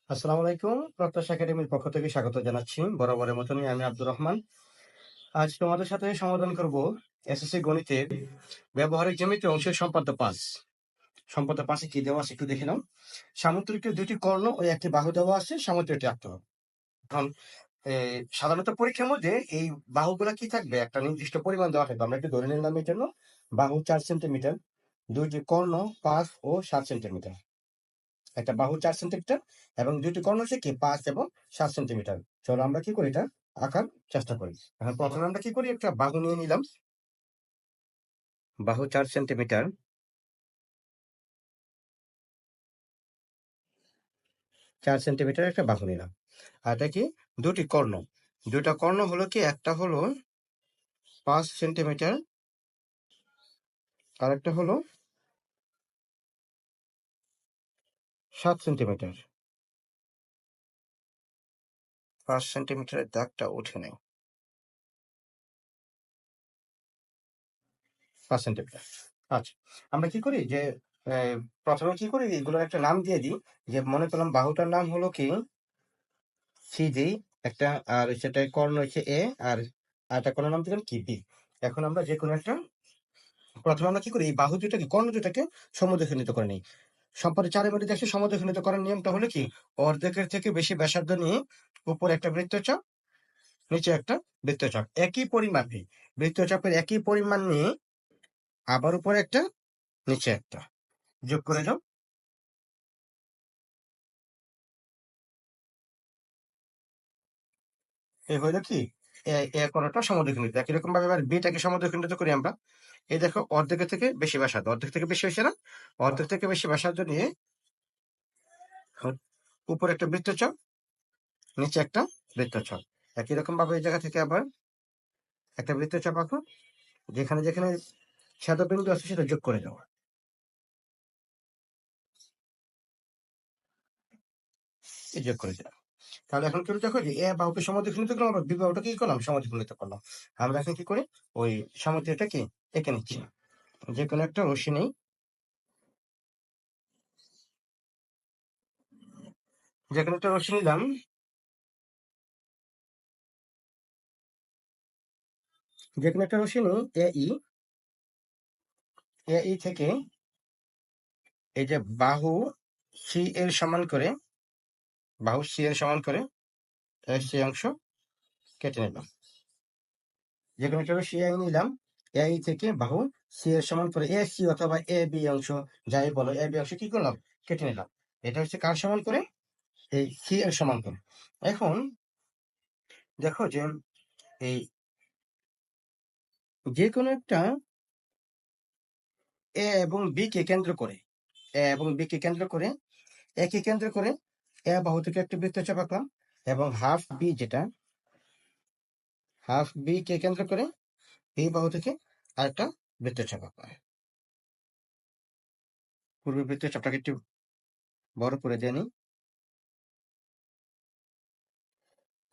আসসালামু আলাইকুম। প্রত্যাশা একাডেমির পক্ষ থেকে স্বাগত জানাচ্ছি। বরাবরের মতনই আমি আব্দুর রহমান। আজ তোমাদের সাথে সমাধান করব এসএসসি গণিতের ব্যবহারিক জ্যামিতি অংশের সম্পাদ্য ৫। সম্পাদ্য ৫ কি দেওয়া আছে একটু দেখে নাও। সামুদ্রিকের ২টি কর্ণ ও একটি বাহু দেওয়া আছে, সামুদ্রিকটি আঁকতে হবে। এখন সাধারণত পরীক্ষার মধ্যে এই বাহুগুলা কি থাকবে, একটা নির্দিষ্ট পরিমাণ দেওয়া থাকবে। আমরা একটু ধরে নিলাম এর জন্য বাহু ৪ সেন্টিমিটার, ২টি কর্ণ ৫ ও ৭ সেন্টিমিটার। একটা বাহু ৪ সেন্টিমিটার এবং ২টি কর্ণ হচ্ছে কি ৫ এবং ৭ সেন্টিমিটার। চলো আমরা কি করি, এটা আঁকার চেষ্টা করি। এখন প্রথমে আমরা কি করি, একটা বাহু নিয়ে নিলাম। বাহু ৪ সেন্টিমিটার, ৪ সেন্টিমিটার একটা বাহু নিলাম। আর এটা কি ২টি কর্ণ। ২টা কর্ণ হলো কি, একটা হলো ৫ সেন্টিমিটার আর একটা হলো ৭ সেন্টিমিটার। ৫ সেন্টিমিটারের দাগটা উঠে নেই, ৫ সেন্টিমিটার। আচ্ছা, আমরা কি করি যে প্রথমে কি করি, এগুলোর একটা নাম দিয়ে দিই। যে মনে করলাম বাহুটার নাম হলো কি সিজি একটা, আর সেটা কর্ণ হচ্ছে এ, আর একটা কর্ণের নাম দিলাম কি বি। এখন আমরা যে কোনো একটা, প্রথমে আমরা কি করি, এই বাহু দুটাকে কর্ণ দুটাকে সমদ্বিখণ্ডিত করে নিই। সম্পর্কে ৪ মধ্যে দেখছি সমদ্বিখণ্ডিত করার নিয়মটা হলো কি, অর্ধেকের থেকে বেশি ব্যাসার্ধ নিয়ে উপরে একটা বৃত্তচাপ, নিচে একটা বৃত্তচাপ, একই পরিমাপে বৃত্তচাপের একই পরিমাণ নিয়ে আবার উপরে একটা, নিচে একটা যোগ করে যাও। এই হইলো কি এ কোণটা সমদ্বিখণ্ডিত। একই রকম ভাবে এবার বিটাকে সমদ্বিখণ্ডিত করি আমরা। এই দেখো, অর্ধেকের থেকে বেশি ব্যাসার্ধ, অর্ধেক থেকে বেশি হয়েছে না, অর্ধেক থেকে বেশি ব্যাসার্ধ নিয়ে উপরে একটা বৃত্তচাপ, নিচে একটা বৃত্তচাপ। একই রকম ভাবে এই জায়গা থেকে আবার একটা বৃত্তচাপ আঁকো, যেখানে যেখানে ছেদবিন্দু আছে সেটা যোগ করে দেওয়া, এই যোগ করে দেওয়া। তাহলে এখন কি হলো, দেখো যে এ বাহুকে সমদ্বিখণ্ডিত করলাম, আমরা বি বাহুটা কি করলাম, সমদ্বিখণ্ডিত করলাম। আমরা এখন কি করি, ওই সমদ্বিটা কি এঁকে নিচ্ছি। যে কোনো একটা রশ্মি নেই, যে কোনো একটা রশ্মি নিলাম। যে কোনো একটা রশ্মি নিই, এ ই থেকে এই যে বাহু সি এর সমান করে, বাহু সি এর সমান করে সেই অংশ কেটে নিলাম। যে কোনো একটা সি আই নিলাম, এই থেকে বাহু সি এর সমান করে এ সি অথবা এ বি অংশ যাই বলো, এ বি অংশ কি করলাম, কেটে নিলাম। এটা হচ্ছে কার সমান করে, এই সি এর সমান করে। এখন দেখো যে এই যে কোনো একটা এ এবং বি কে কেন্দ্র করে, এ এবং বি কে কেন্দ্র করে, একই কেন্দ্র করে এ বাহু থেকে একটা বৃত্তচাপ আঁকলাম, এবং হাফ বি, যেটা হাফ বি কে কেন্দ্র করে এই বাহু থেকে আরেকটা বৃত্তচাপ আঁকা হয়। পূর্বের বৃত্তচাপটাকে একটু বড় করে দিয়ে নিই।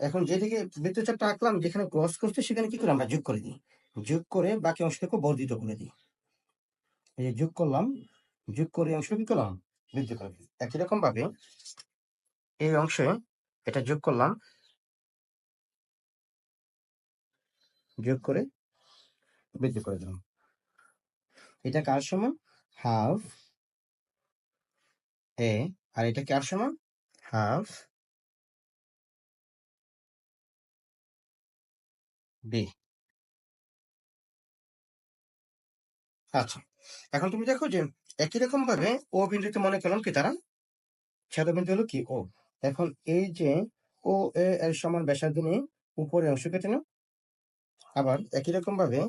এখন যেদিকে বৃত্তচাপটা আঁকলাম, যেখানে ক্রস করছে সেখানে কি করে আমরা যোগ করে দিই, যোগ করে বাকি অংশটাকে বর্ধিত করে দিই। এই যে যোগ করলাম, যোগ করে অংশ কি করলাম, বৃদ্ধি করে দিই। একই রকম ভাবে এই অংশে এটা যোগ করলাম, যোগ করে বৃদ্ধি করে দিলাম। এটা কার সমান, হাফ এ, আর এটা কার সমান, হাফ বি। আচ্ছা, এখন তুমি দেখো যে একই রকম ভাবে ও বিন্দুতে মনে করলাম কি, তারা ছেদবিন্দু হলো কি ও। এখন এই যে ও এ এর সমান ব্যাসার্ধ নিয়ে উপরে অংশ কেটে নাও। আবার একই রকম ভাবে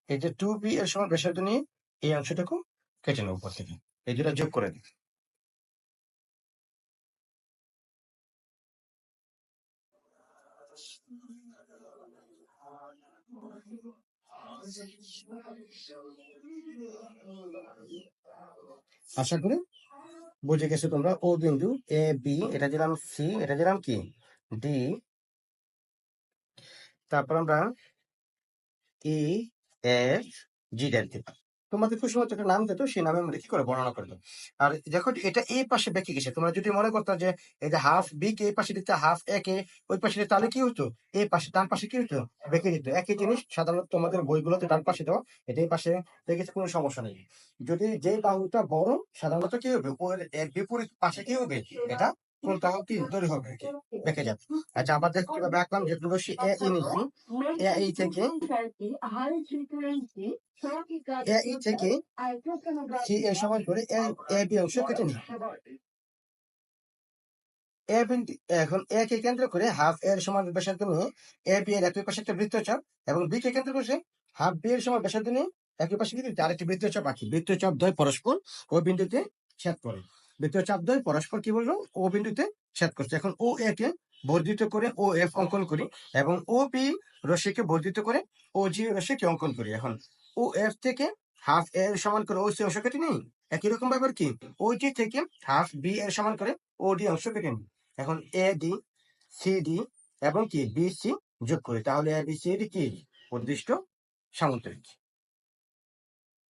এই যে টু বি এর সমান ব্যাসার্ধ নিয়ে এই অংশটাকেও কেটে নাও উপর থেকে, এই দুটা যোগ করে দিই। আশা করি বুঝে গেছো তোমরা। ও বিন্দু এ বি, এটা দিলাম সি, এটা দিলাম কি ডি, তারপর আমরা ই এফ জি দিলাম। তোমাদের খুশি মতো একটা নাম দিত, সেই নামের মধ্যে কি করে বর্ণনা করতো। আর দেখো এটা এই পাশে বেঁকে গেছে, তোমরা যদি মনে করতো যে এই যে হাফ বি কে এই পাশে দিতে, হাফ এ কে ওই পাশে দিতে, তাহলে কি হতো, এই পাশে ডান পাশে কি হতো, বেঁকে যেত। একই জিনিস সাধারণত তোমাদের বইগুলোতে ডান পাশে দেওয়া, এটা এই পাশে দেখেছে, কোনো সমস্যা নেই। যদি যে বাহুটা বড়, সাধারণত কি হবে, ওর এর বিপরীত পাশে কি হবে, এটা কোনটা কি তৈরি হবে আর কি, বেঁকে যাবে। আচ্ছা, আবার দেখো কিভাবে আঁকলাম, যে রশ্মি এ ই নিচ্ছি, এ ই থেকে এ ই থেকে সি এর সমান করে এ বি অংশ কেটে নিই। এ বিন্দু, এখন এ কে কেন্দ্র করে হাফ এর সমান ব্যাসার্ধ নিয়ে এ বি এর একই পাশে একটা বৃত্তচাপ, এবং বি কে কেন্দ্র করে হাফ বি এর সমান ব্যাসার্ধ নিয়ে একই পাশে কিন্তু আরেকটি বৃত্তচাপ আঁকি। বৃত্তচাপ দ্বয় পরস্পর ও বিন্দুতে ছেদ করে। বৃত্তচাপ দ্বয় পরস্পর কি বললো, ও বিন্দুতে ছেদ করছে। এখন ও এ কে বর্ধিত করে ও এফ অঙ্কন করি, এবং ও বি রশ্মিকে বর্ধিত করে ও জি রশ্মিকে অঙ্কন করি। এখন ও এফ থেকে হাফ এর সমান করে ও সি অংশ কেটে নিই। একই রকম ব্যাপার কি, ও জি থেকে হাফ বি এর সমান করে ও ডি অংশ কেটে নিই। এখন এ ডি, সি ডি এবং কি বি সি যোগ করি, তাহলে এ বি সি ডি কি উদ্দিষ্ট সামন্তরিক।